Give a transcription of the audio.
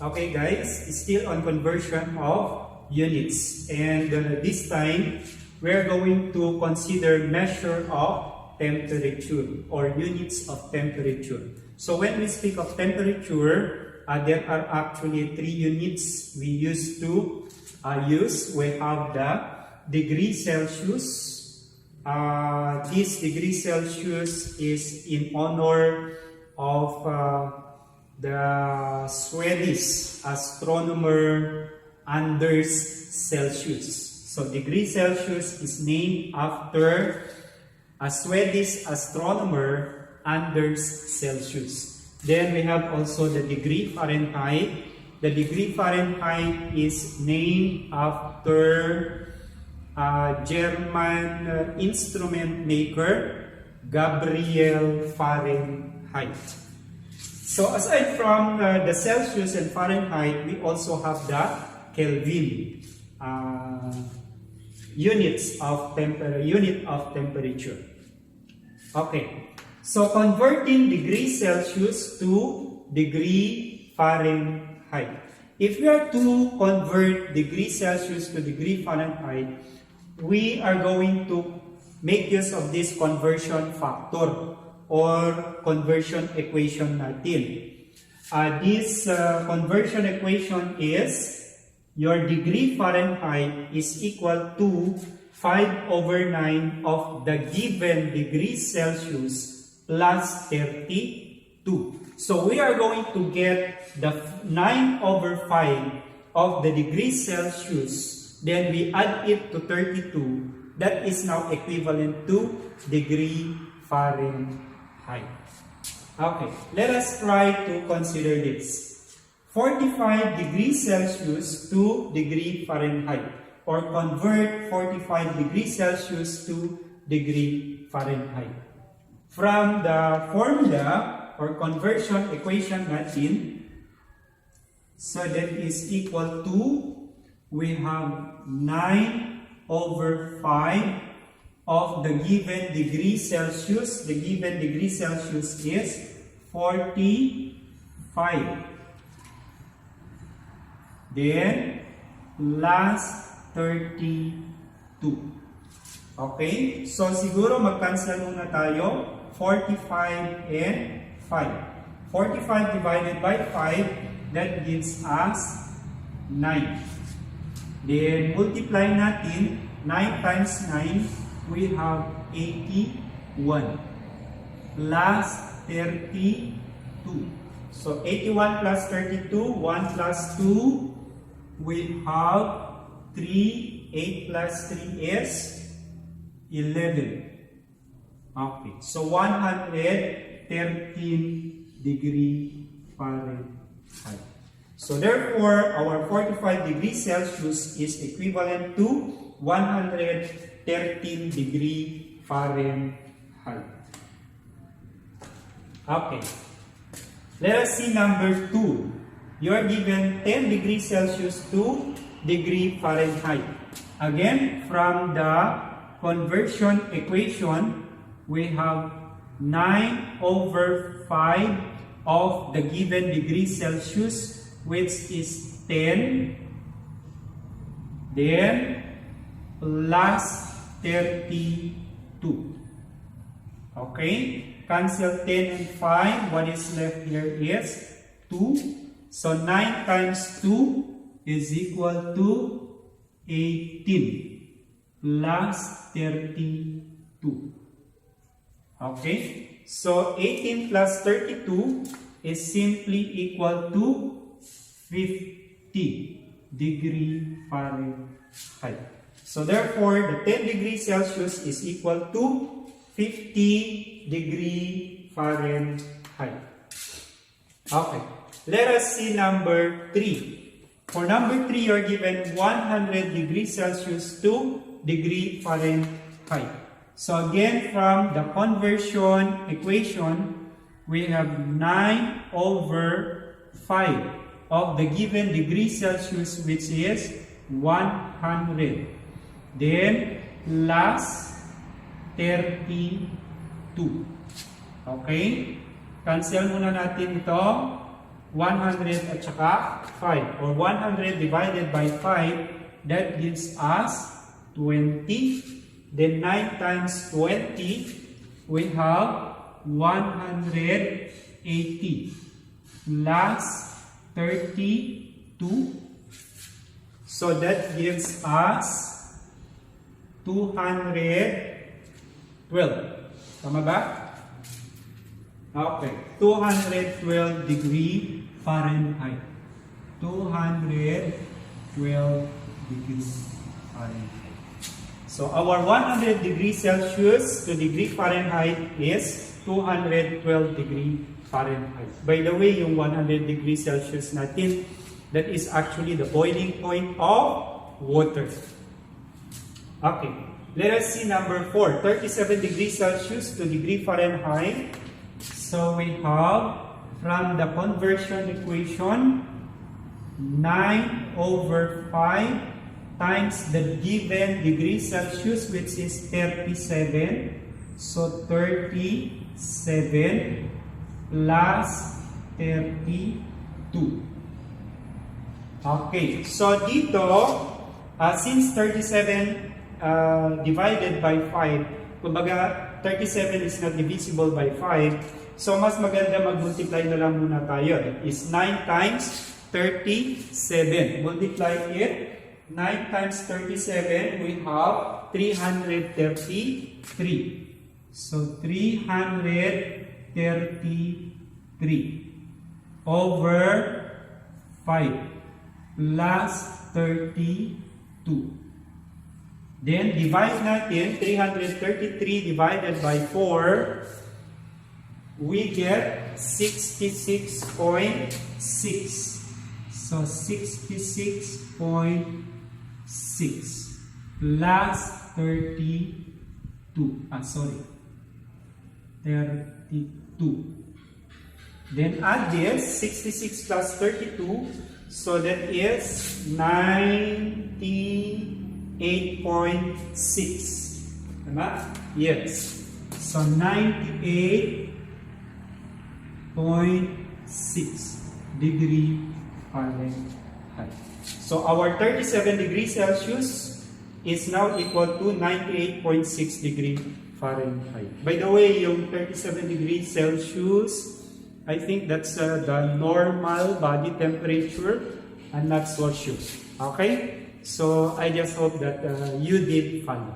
Okay guys, still on conversion of units. And this time, we're going to consider measure of temperature or units of temperature. So when we speak of temperature, there are actually three units we used to use. We have the degree Celsius. This degree Celsius is in honor of the Swedish astronomer Anders Celsius. So degree Celsius is named after a Swedish astronomer Anders Celsius. Then we have also the degree Fahrenheit. The degree Fahrenheit is named after a German instrument maker, Gabriel Fahrenheit. So aside from the Celsius and Fahrenheit, we also have the Kelvin, unit of temperature. Okay, so converting degree Celsius to degree Fahrenheit. If we are to convert degree Celsius to degree Fahrenheit, we are going to make use of this conversion factor or conversion equation natin. This conversion equation is your degree Fahrenheit is equal to 5/9 of the given degree Celsius plus 32. So we are going to get the 9/5 of the degree Celsius. Then we add it to 32. That is now equivalent to degree Fahrenheit. Okay, let us try to consider this. 45 degrees Celsius to degree Fahrenheit, or convert 45 degrees Celsius to degree Fahrenheit. From the formula or conversion equation natin, so that is equal to, we have 9/5 of the given degree Celsius. The given degree Celsius is 45. Then, plus 32. Okay? So, siguro mag-cancel muna tayo. 45 and 5. 45 divided by 5, that gives us 9. Then, multiply natin. 9 times 9, we have 81. Plus 32. So, 81 plus 32, 1 plus 2, we have 3, 8 plus 3 is 11. Okay, so 113 degree Fahrenheit. So therefore, our 45 degrees Celsius is equivalent to 113 degree Fahrenheit. Okay, let us see number 2. You are given 10 degrees Celsius to degree Fahrenheit. Again, from the conversion equation, we have 9/5 of the given degree Celsius, which is 10. Then, plus 32. Okay? Cancel 10 and 5. What is left here is 2. So 9 times 2 is equal to 18 plus 32. Okay? So 18 plus 32 is simply equal to 50 degree Fahrenheit. So therefore, the 10 degrees Celsius is equal to 50 degree Fahrenheit. Okay. Let us see number 3. For number 3, you are given 100 degrees Celsius to degree Fahrenheit. So again, from the conversion equation, we have 9/5 of the given degree Celsius, which is 100. Then, plus 32. Okay? Cancel muna natin ito. 100 at saka 5. Or 100 divided by 5, that gives us 20. Then 9 times 20, we have 180 plus 32. So that gives us 212. Tama ba? Okay. 212 degree Fahrenheit. 212 degree Fahrenheit. So our 100 degree Celsius to degree Fahrenheit is 212 degree Fahrenheit. By the way, yung 100 degree Celsius natin, that is actually the boiling point of water. Okay. Let us see number 4. 37 degrees Celsius to degree Fahrenheit. So we have, from the conversion equation, 9 over 5 times the given degree Celsius, which is 37. So 37 plus 32. Okay, so dito, since 37 divided by 5, kumbaga 37 is not divisible by 5, so mas maganda mag-multiply na lang muna tayo. That is 9 times 37. Multiply it. 9 times 37, we have 333. So 333 over 5 plus 32. Then divide natin, 333 divided by 4, we get 66.6. So 66.6 plus 32. 32. Then add this, 66 plus 32, so that is 98.6. Tama? Yes. So 98.6 degree Fahrenheit. So our 37 degrees Celsius is now equal to 98.6 degree Fahrenheit. By the way, yung 37 degrees Celsius, I think that's the normal body temperature. I'm not so sure. Okay? So I just hope that you did fine.